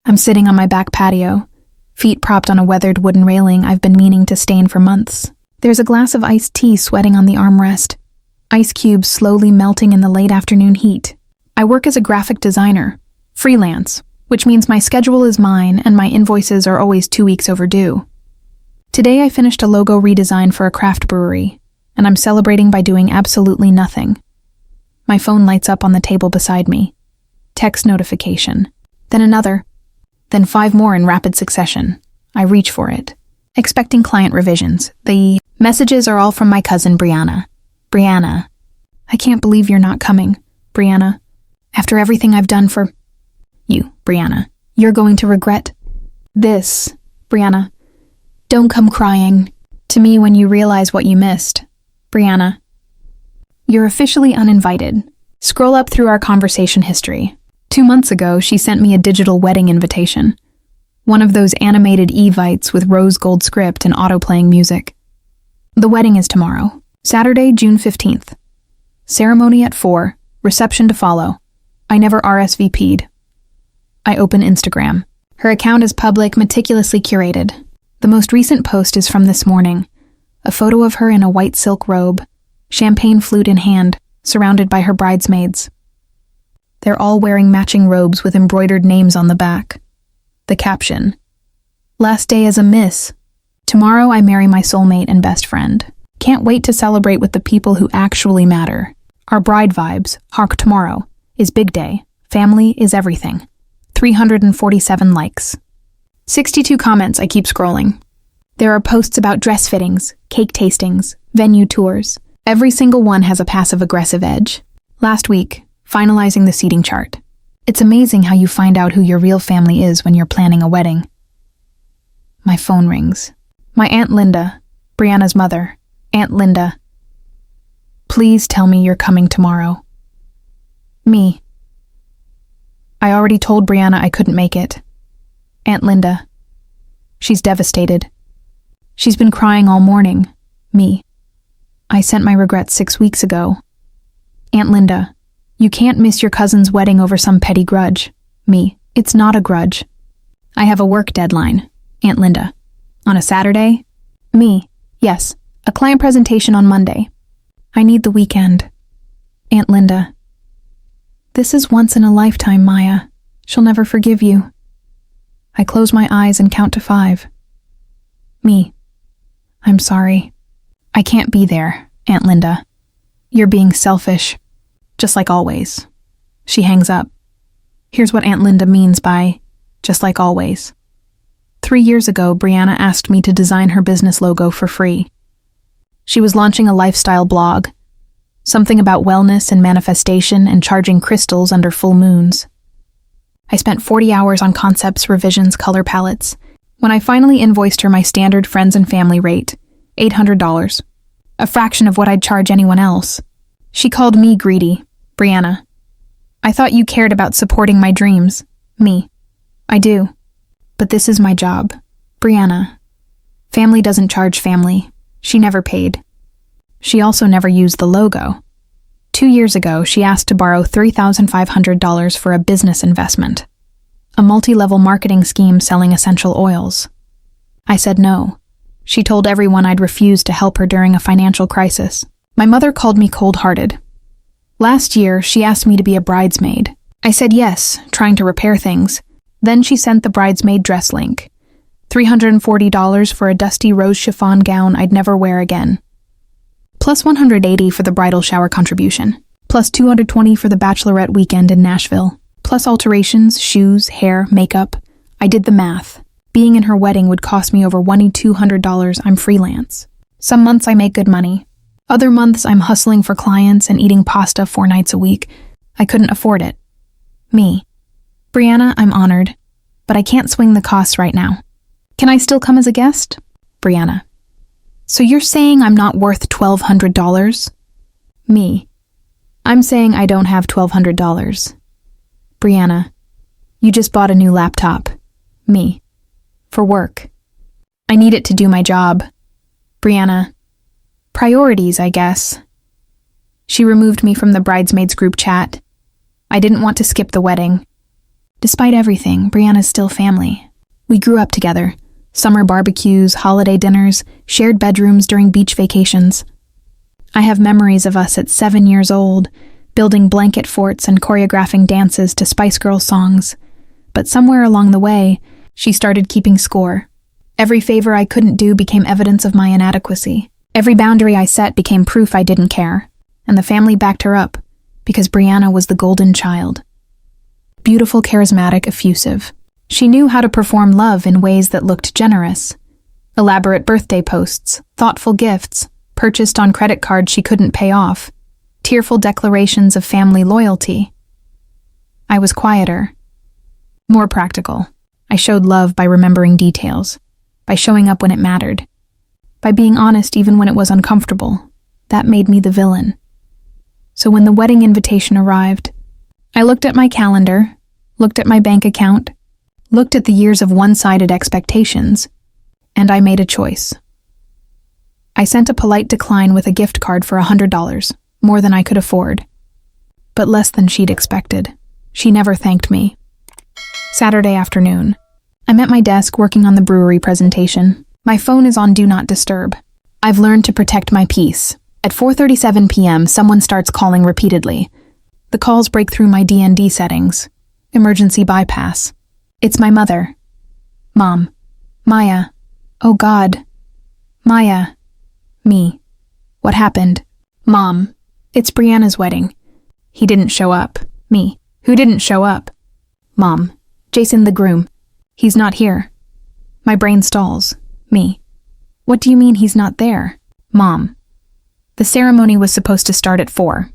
I'm sitting on my back patio, feet propped on a weathered wooden railing I've been meaning to stain for months. There's a glass of iced tea sweating on the armrest, ice cubes slowly melting in the late afternoon heat. I work as a graphic designer, freelance, which means my schedule is mine and my invoices are always 2 weeks overdue. Today I finished a logo redesign for a craft brewery, and I'm celebrating by doing absolutely nothing. My phone lights up on the table beside me. Text notification. Then another. Then 5 more in rapid succession. I reach for it, expecting client revisions. The messages are all from my cousin Brianna. Brianna, I can't believe you're not coming, Brianna. After everything I've done for you, Brianna, you're going to regret this, Brianna. Don't come crying to me when you realize what you missed, Brianna. You're officially uninvited. Scroll up through our conversation history. 2 months ago, she sent me a digital wedding invitation. One of those animated evites with rose gold script and auto-playing music. The wedding is tomorrow, Saturday, June 15th. Ceremony at 4, reception to follow. I never RSVP'd. I open Instagram. Her account is public, meticulously curated. The most recent post is from this morning. A photo of her in a white silk robe, champagne flute in hand, surrounded by her bridesmaids. They're all wearing matching robes with embroidered names on the back. The caption, "Last day as a miss. Tomorrow I marry my soulmate and best friend. Can't wait to celebrate with the people who actually matter. Our bride vibes, hark tomorrow, is big day. Family is everything." 347 likes. 62 comments. I keep scrolling. There are posts about dress fittings, cake tastings, venue tours. Every single one has a passive-aggressive edge. Last week, finalizing the seating chart. It's amazing how you find out who your real family is when you're planning a wedding. My phone rings. My Aunt Linda, Brianna's mother. Aunt Linda. Please tell me you're coming tomorrow. Me. I already told Brianna I couldn't make it. Aunt Linda. She's devastated. She's been crying all morning. Me. I sent my regrets 6 weeks ago. Aunt Linda. You can't miss your cousin's wedding over some petty grudge. Me. It's not a grudge. I have a work deadline. Aunt Linda. On a Saturday? Me. Yes. A client presentation on Monday. I need the weekend. Aunt Linda. This is once in a lifetime, Maya. She'll never forgive you. I close my eyes and count to 5. Me. I'm sorry. I can't be there, Aunt Linda. You're being selfish. Just like always. She hangs up. Here's what Aunt Linda means by just like always. 3 years ago, Brianna asked me to design her business logo for free. She was launching a lifestyle blog, something about wellness and manifestation and charging crystals under full moons. I spent 40 hours on concepts, revisions, color palettes. When I finally invoiced her my standard friends and family rate, $800, a fraction of what I'd charge anyone else, she called me greedy. Brianna. I thought you cared about supporting my dreams. Me. I do. But this is my job. Brianna. Family doesn't charge family. She never paid. She also never used the logo. 2 years ago, she asked to borrow $3,500 for a business investment, a multi-level marketing scheme selling essential oils. I said no. She told everyone I'd refused to help her during a financial crisis. My mother called me cold-hearted. Last year, she asked me to be a bridesmaid. I said yes, trying to repair things. Then she sent the bridesmaid dress link. $340 for a dusty rose chiffon gown I'd never wear again. Plus $180 for the bridal shower contribution. Plus $220 for the bachelorette weekend in Nashville. Plus alterations, shoes, hair, makeup. I did the math. Being in her wedding would cost me over $2,200. I'm freelance. Some months I make good money. Other months I'm hustling for clients and eating pasta 4 nights a week. I couldn't afford it. Me. Brianna, I'm honored, but I can't swing the costs right now. Can I still come as a guest? Brianna. So you're saying I'm not worth $1,200? Me. I'm saying I don't have $1,200. Brianna. You just bought a new laptop. Me. For work. I need it to do my job. Brianna. Priorities, I guess. She removed me from the bridesmaids group chat. I didn't want to skip the wedding. Despite everything, Brianna's still family. We grew up together. Summer barbecues, holiday dinners, shared bedrooms during beach vacations. I have memories of us at 7 years old, building blanket forts and choreographing dances to Spice Girls songs. But somewhere along the way, she started keeping score. Every favor I couldn't do became evidence of my inadequacy. Every boundary I set became proof I didn't care. And the family backed her up, because Brianna was the golden child. Beautiful, charismatic, effusive. She knew how to perform love in ways that looked generous. Elaborate birthday posts, thoughtful gifts, purchased on credit cards she couldn't pay off, tearful declarations of family loyalty. I was quieter, more practical. I showed love by remembering details, by showing up when it mattered, by being honest even when it was uncomfortable. That made me the villain. So when the wedding invitation arrived, I looked at my calendar, looked at my bank account, looked at the years of one-sided expectations, and I made a choice. I sent a polite decline with a gift card for $100, more than I could afford, but less than she'd expected. She never thanked me. Saturday afternoon, I'm at my desk working on the brewery presentation. My phone is on Do Not Disturb. I've learned to protect my peace. At 4:37 p.m., someone starts calling repeatedly. The calls break through my D&D settings. Emergency bypass. It's my mother. Mom. Maya. Oh God. Maya. Me. What happened? Mom. It's Brianna's wedding. He didn't show up. Me. Who didn't show up? Mom. Jason the groom. He's not here. My brain stalls. Me. What do you mean he's not there? Mom. The ceremony was supposed to start at 4.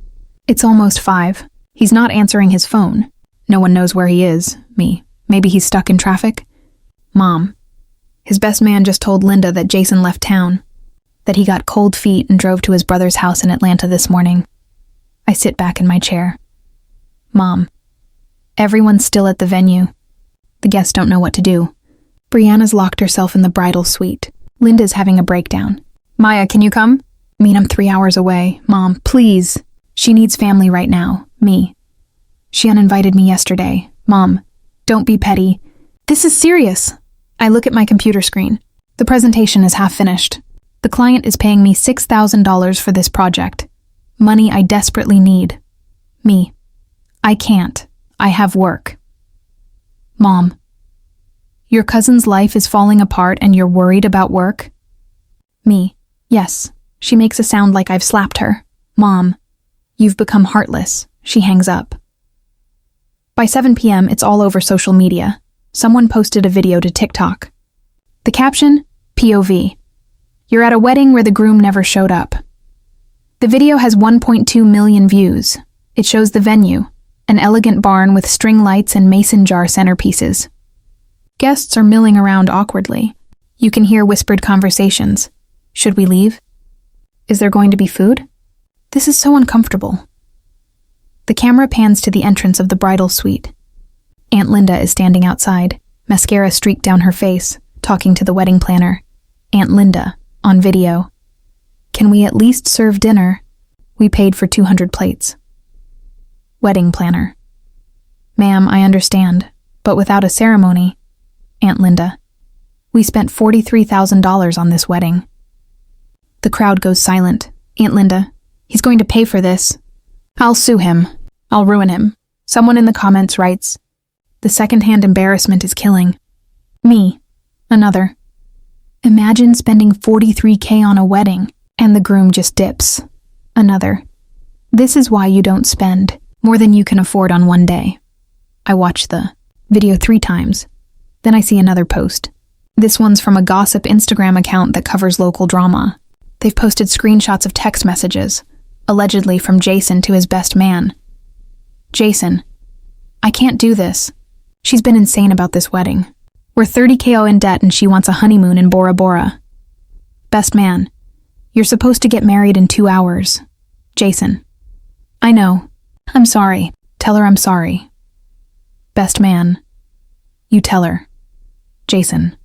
It's almost 5. He's not answering his phone. No one knows where he is. Me. Maybe he's stuck in traffic? Mom. His best man just told Linda that Jason left town, that he got cold feet and drove to his brother's house in Atlanta this morning. I sit back in my chair. Mom. Everyone's still at the venue. The guests don't know what to do. Brianna's locked herself in the bridal suite. Linda's having a breakdown. Maya, can you come? I'm 3 hours away. Mom, please. She needs family right now. Me. She uninvited me yesterday. Mom. Don't be petty. This is serious. I look at my computer screen. The presentation is half finished. The client is paying me $6,000 for this project. Money I desperately need. Me. I can't. I have work. Mom. Your cousin's life is falling apart and you're worried about work? Me. Yes. She makes a sound like I've slapped her. Mom. You've become heartless. She hangs up. By 7 p.m., it's all over social media. Someone posted a video to TikTok. The caption? POV. You're at a wedding where the groom never showed up. The video has 1.2 million views. It shows the venue, an elegant barn with string lights and mason jar centerpieces. Guests are milling around awkwardly. You can hear whispered conversations. Should we leave? Is there going to be food? This is so uncomfortable. The camera pans to the entrance of the bridal suite. Aunt Linda is standing outside, mascara streaked down her face, talking to the wedding planner. Aunt Linda, on video. Can we at least serve dinner? We paid for 200 plates. Wedding planner. Ma'am, I understand, but without a ceremony. Aunt Linda. We spent $43,000 on this wedding. The crowd goes silent. Aunt Linda. He's going to pay for this. I'll sue him. I'll ruin him. Someone in the comments writes, the secondhand embarrassment is killing. Me. Another. Imagine spending $43K on a wedding, and the groom just dips. Another. This is why you don't spend more than you can afford on one day. I watch the video 3 times. Then I see another post. This one's from a gossip Instagram account that covers local drama. They've posted screenshots of text messages, allegedly from Jason to his best man. Jason. I can't do this. She's been insane about this wedding. We're $30K in debt and she wants a honeymoon in Bora Bora. Best man. You're supposed to get married in 2 hours. Jason. I know. I'm sorry. Tell her I'm sorry. Best man. You tell her. Jason.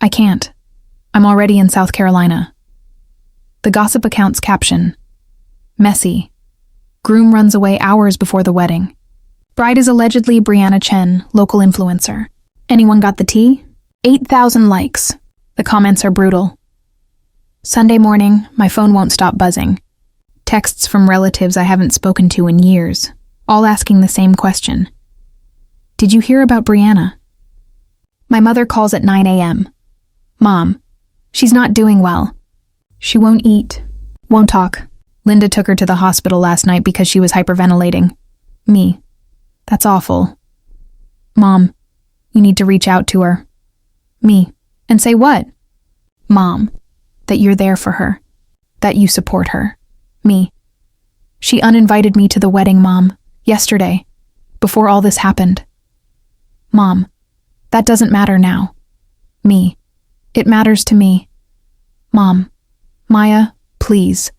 I can't. I'm already in South Carolina. The gossip account's caption. Messy. Groom runs away hours before the wedding. Bride is allegedly Brianna Chen, local influencer. Anyone got the tea? 8,000 likes. The comments are brutal. Sunday morning, my phone won't stop buzzing. Texts from relatives I haven't spoken to in years, all asking the same question. Did you hear about Brianna? My mother calls at 9 a.m. Mom, she's not doing well. She won't eat, won't talk. Linda took her to the hospital last night because she was hyperventilating. Me. That's awful. Mom, you need to reach out to her. Me. And say what? Mom, that you're there for her. That you support her. Me. She uninvited me to the wedding, Mom, yesterday, before all this happened. Mom, that doesn't matter now. Me. It matters to me. Mom. Maya, please.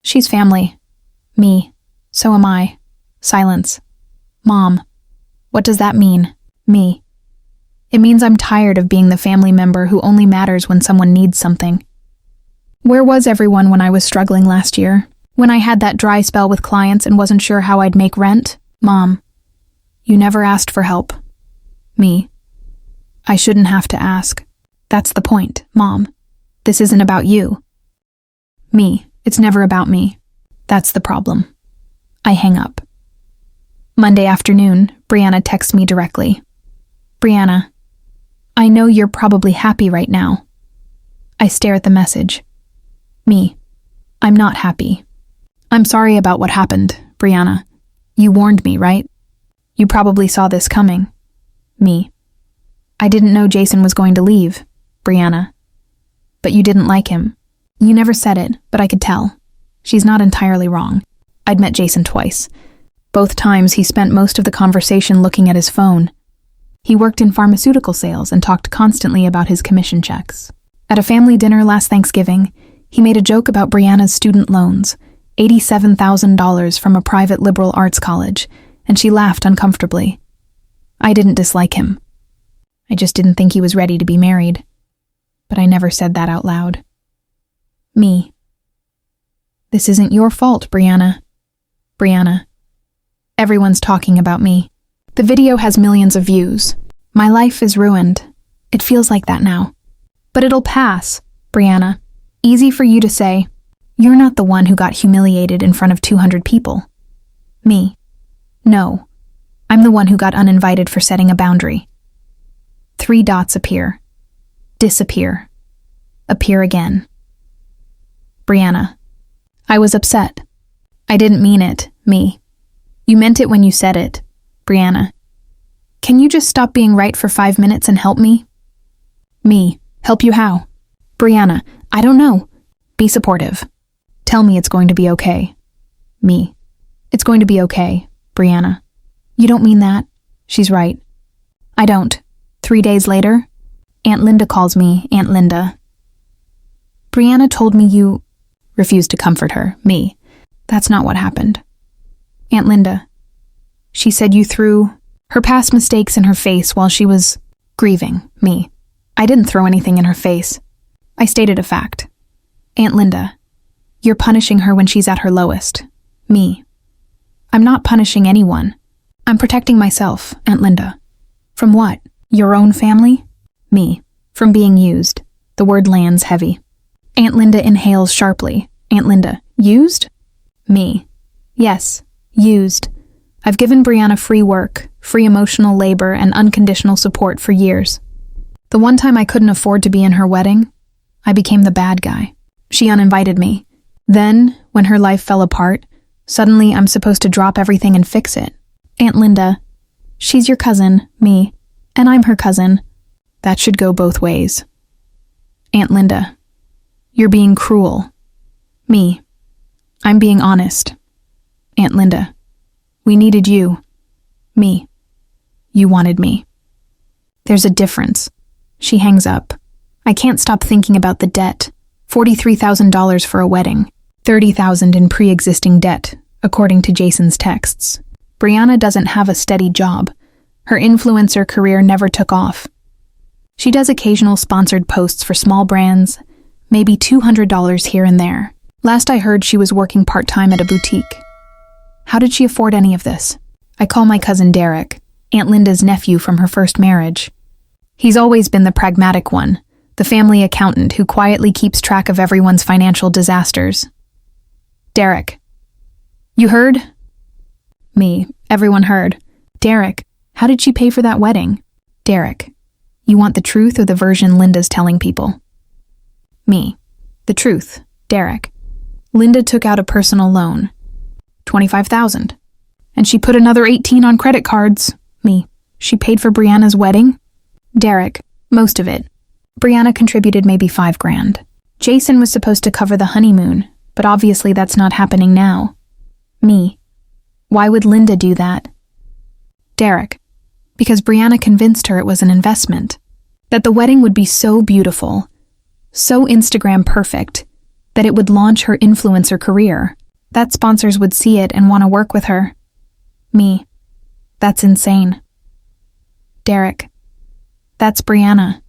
She's family. Me. So am I. Silence. Mom. What does that mean? Me. It means I'm tired of being the family member who only matters when someone needs something. Where was everyone when I was struggling last year? When I had that dry spell with clients and wasn't sure how I'd make rent? Mom. You never asked for help. Me. I shouldn't have to ask. That's the point, Mom. This isn't about you. Me. It's never about me. That's the problem. I hang up. Monday afternoon, Brianna texts me directly. Brianna, I know you're probably happy right now. I stare at the message. Me. I'm not happy. I'm sorry about what happened, Brianna. You warned me, right? You probably saw this coming. Me. I didn't know Jason was going to leave, Brianna. But you didn't like him. You never said it, but I could tell. She's not entirely wrong. I'd met Jason twice. Both times he spent most of the conversation looking at his phone. He worked in pharmaceutical sales and talked constantly about his commission checks. At a family dinner last Thanksgiving, he made a joke about Brianna's student loans, $87,000 from a private liberal arts college, and she laughed uncomfortably. I didn't dislike him. I just didn't think he was ready to be married. But I never said that out loud. Me. This isn't your fault, Brianna. Brianna. Everyone's talking about me. The video has millions of views. My life is ruined. It feels like that now. But it'll pass, Brianna. Easy for you to say. You're not the one who got humiliated in front of 200 people. Me. No. I'm the one who got uninvited for setting a boundary. 3 dots appear. Disappear. Appear again. Brianna. I was upset. I didn't mean it, me. You meant it when you said it, Brianna. Can you just stop being right for 5 minutes and help me? Me. Help you how? Brianna. I don't know. Be supportive. Tell me it's going to be okay. Me. It's going to be okay, Brianna. You don't mean that. She's right. I don't. 3 days later, Aunt Linda calls me Aunt Linda. Brianna told me you refused to comfort her, me. That's not what happened. Aunt Linda. She said you threw her past mistakes in her face while she was grieving, me. I didn't throw anything in her face. I stated a fact. Aunt Linda. You're punishing her when she's at her lowest, me. I'm not punishing anyone. I'm protecting myself, Aunt Linda. From what? Your own family? Me. From being used. The word lands heavy. Aunt Linda inhales sharply. Aunt Linda. Used? Me. Yes. Used. I've given Brianna free work, free emotional labor, and unconditional support for years. The one time I couldn't afford to be in her wedding, I became the bad guy. She uninvited me. Then, when her life fell apart, suddenly I'm supposed to drop everything and fix it. Aunt Linda. She's your cousin, me, and I'm her cousin. That should go both ways. Aunt Linda. You're being cruel. Me. I'm being honest. Aunt Linda. We needed you. Me. You wanted me. There's a difference. She hangs up. I can't stop thinking about the debt. $43,000 for a wedding. $30,000 in pre-existing debt, according to Jason's texts. Brianna doesn't have a steady job. Her influencer career never took off. She does occasional sponsored posts for small brands, maybe $200 here and there. Last I heard, she was working part-time at a boutique. How did she afford any of this? I call my cousin Derek, Aunt Linda's nephew from her first marriage. He's always been the pragmatic one, the family accountant who quietly keeps track of everyone's financial disasters. Derek. You heard? Me. Everyone heard. Derek. How did she pay for that wedding? Derek. You want the truth or the version Linda's telling people? Me. The truth. Derek. Linda took out a personal loan. $25,000. And she put another 18 on credit cards. Me. She paid for Brianna's wedding? Derek. Most of it. Brianna contributed maybe $5,000. Jason was supposed to cover the honeymoon, but obviously that's not happening now. Me. Why would Linda do that? Derek. Because Brianna convinced her it was an investment. That the wedding would be so beautiful, so Instagram perfect, that it would launch her influencer career. That sponsors would see it and want to work with her. Me. That's insane. Derek. That's Brianna.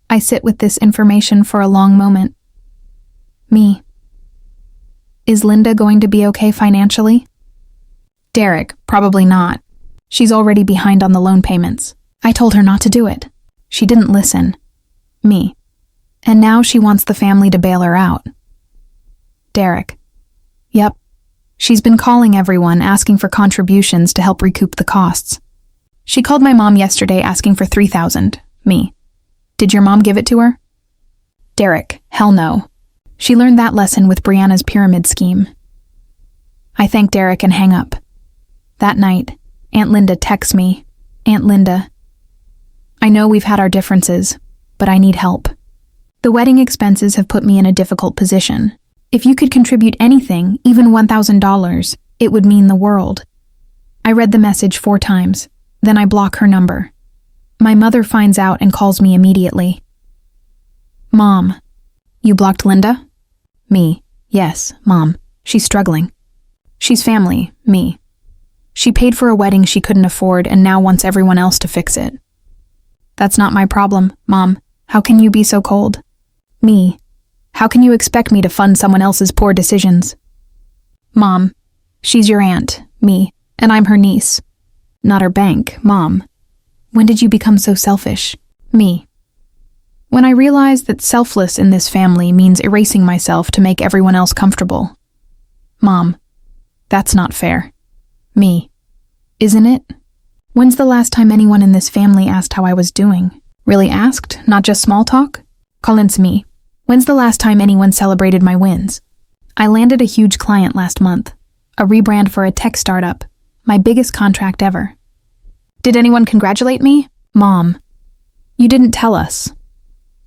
I sit with this information for a long moment. Me. Is Linda going to be okay financially? Derek. Probably not. She's already behind on the loan payments. I told her not to do it. She didn't listen. Me. And now she wants the family to bail her out. Derek. Yep. She's been calling everyone, asking for contributions to help recoup the costs. She called my mom yesterday asking for $3,000. Me. Did your mom give it to her? Derek. Hell no. She learned that lesson with Brianna's pyramid scheme. I thank Derek and hang up. That night, Aunt Linda texts me. Aunt Linda. I know we've had our differences, but I need help. The wedding expenses have put me in a difficult position. If you could contribute anything, even $1,000, it would mean the world. I read the message 4 times, then I block her number. My mother finds out and calls me immediately. Mom. You blocked Linda? Me. Yes, Mom. She's struggling. She's family. Me. She paid for a wedding she couldn't afford and now wants everyone else to fix it. That's not my problem, Mom. How can you be so cold? Me. How can you expect me to fund someone else's poor decisions? Mom. She's your aunt, me, and I'm her niece. Not her bank, Mom. When did you become so selfish? Me. When I realized that selfless in this family means erasing myself to make everyone else comfortable. Mom. That's not fair. Me. Isn't it? When's the last time anyone in this family asked how I was doing? Really asked, not just small talk? Colin's me. When's the last time anyone celebrated my wins? I landed a huge client last month. A rebrand for a tech startup. My biggest contract ever. Did anyone congratulate me? Mom. You didn't tell us.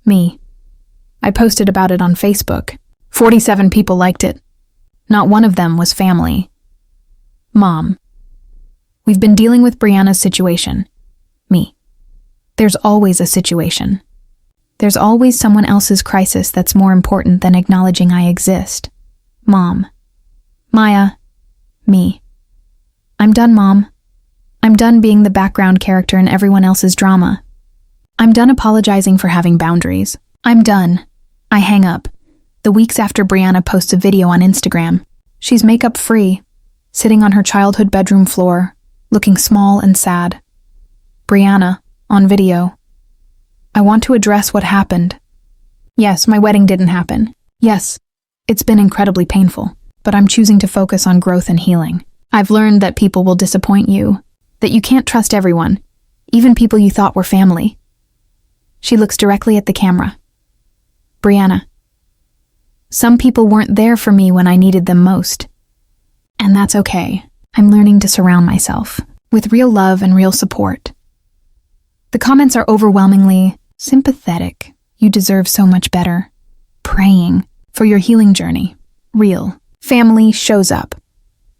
Me. I posted about it on Facebook. 47 people liked it. Not one of them was family. Mom. We've been dealing with Brianna's situation. Me. There's always a situation. There's always someone else's crisis that's more important than acknowledging I exist. Mom. Maya. Me. I'm done, Mom. I'm done being the background character in everyone else's drama. I'm done apologizing for having boundaries. I'm done. I hang up. The weeks after Brianna posts a video on Instagram. She's makeup-free, sitting on her childhood bedroom floor, looking small and sad. Brianna, on video. I want to address what happened. Yes, my wedding didn't happen. Yes, it's been incredibly painful, but I'm choosing to focus on growth and healing. I've learned that people will disappoint you, that you can't trust everyone, even people you thought were family. She looks directly at the camera. Brianna. Some people weren't there for me when I needed them most. And that's okay. I'm learning to surround myself with real love and real support. The comments are overwhelmingly sympathetic. You deserve so much better. Praying for your healing journey. Real. Family shows up.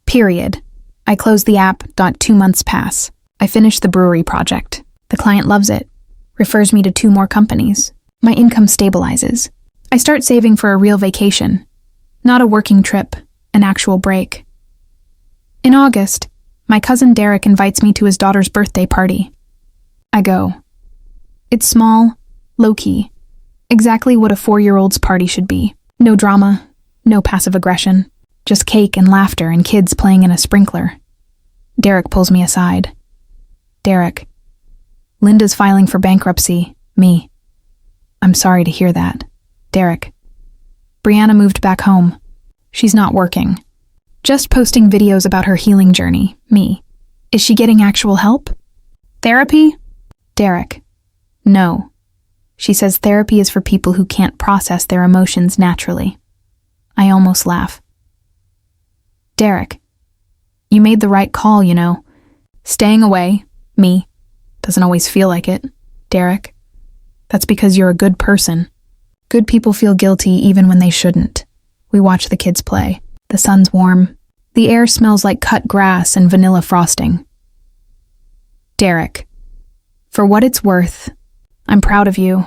Period. I close the app. 2 months pass. I finish the brewery project. The client loves it. Refers me to 2 more companies. My income stabilizes. I start saving for a real vacation. Not a working trip, an actual break. In August, my cousin Derek invites me to his daughter's birthday party. I go. It's small, low-key, exactly what a 4-year-old's party should be. No drama, no passive aggression, just cake and laughter and kids playing in a sprinkler. Derek pulls me aside. Derek. Linda's filing for bankruptcy. Me. I'm sorry to hear that. Derek. Brianna moved back home. She's not working. Just posting videos about her healing journey. Me. Is she getting actual help? Therapy? Derek. No. She says therapy is for people who can't process their emotions naturally. I almost laugh. Derek. You made the right call, you know. Staying away. Me. Doesn't always feel like it. Derek. That's because you're a good person. Good people feel guilty even when they shouldn't. We watch the kids play. The sun's warm. The air smells like cut grass and vanilla frosting. Derek. For what it's worth, I'm proud of you.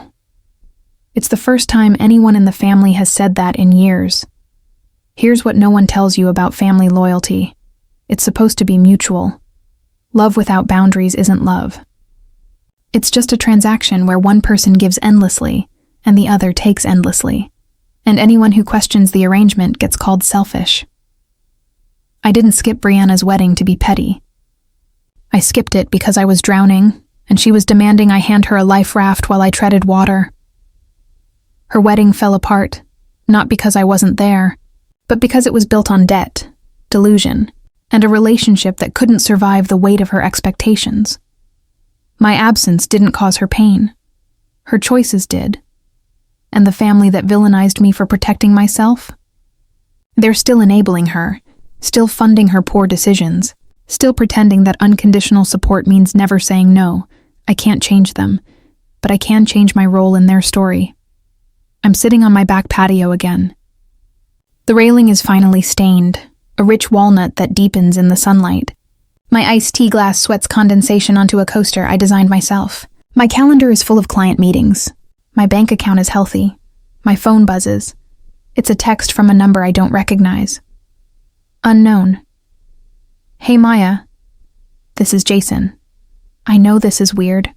It's the first time anyone in the family has said that in years. Here's what no one tells you about family loyalty. It's supposed to be mutual. Love without boundaries isn't love. It's just a transaction where one person gives endlessly and the other takes endlessly, and anyone who questions the arrangement gets called selfish. I didn't skip Brianna's wedding to be petty. I skipped it because I was drowning, and she was demanding I hand her a life raft while I treaded water. Her wedding fell apart, not because I wasn't there, but because it was built on debt, delusion, and a relationship that couldn't survive the weight of her expectations. My absence didn't cause her pain. Her choices did. And the family that villainized me for protecting myself? They're still enabling her, still funding her poor decisions, still pretending that unconditional support means never saying no. I can't change them, but I can change my role in their story. I'm sitting on my back patio again. The railing is finally stained, a rich walnut that deepens in the sunlight. My iced tea glass sweats condensation onto a coaster I designed myself. My calendar is full of client meetings. My bank account is healthy. My phone buzzes. It's a text from a number I don't recognize. Unknown. Hey Maya. This is Jason. I know this is weird.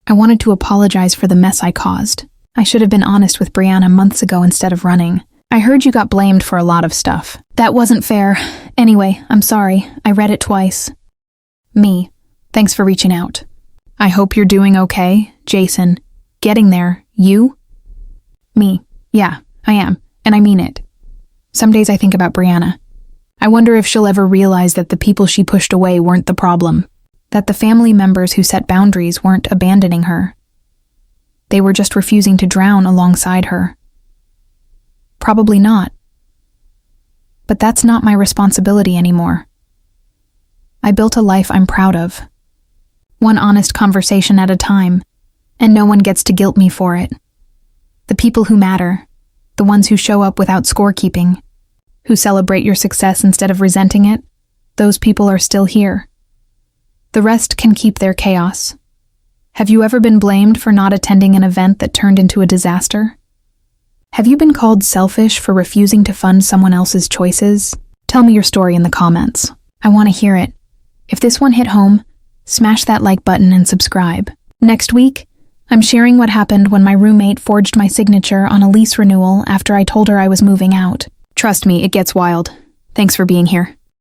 I wanted to apologize for the mess I caused. I should have been honest with Brianna months ago instead of running. I heard you got blamed for a lot of stuff. That wasn't fair. Anyway, I'm sorry. I read it twice. Me. Thanks for reaching out. I hope you're doing okay, Jason. Getting there. You? Me. Yeah, I am. And I mean it. Some days I think about Brianna. I wonder if she'll ever realize that the people she pushed away weren't the problem. That the family members who set boundaries weren't abandoning her. They were just refusing to drown alongside her. Probably not. But that's not my responsibility anymore. I built a life I'm proud of. One honest conversation at a time, and no one gets to guilt me for it. The people who matter, the ones who show up without scorekeeping, who celebrate your success instead of resenting it, those people are still here. The rest can keep their chaos. Have you ever been blamed for not attending an event that turned into a disaster? Have you been called selfish for refusing to fund someone else's choices? Tell me your story in the comments. I want to hear it. If this one hit home, smash that like button and subscribe. Next week, I'm sharing what happened when my roommate forged my signature on a lease renewal after I told her I was moving out. Trust me, it gets wild. Thanks for being here.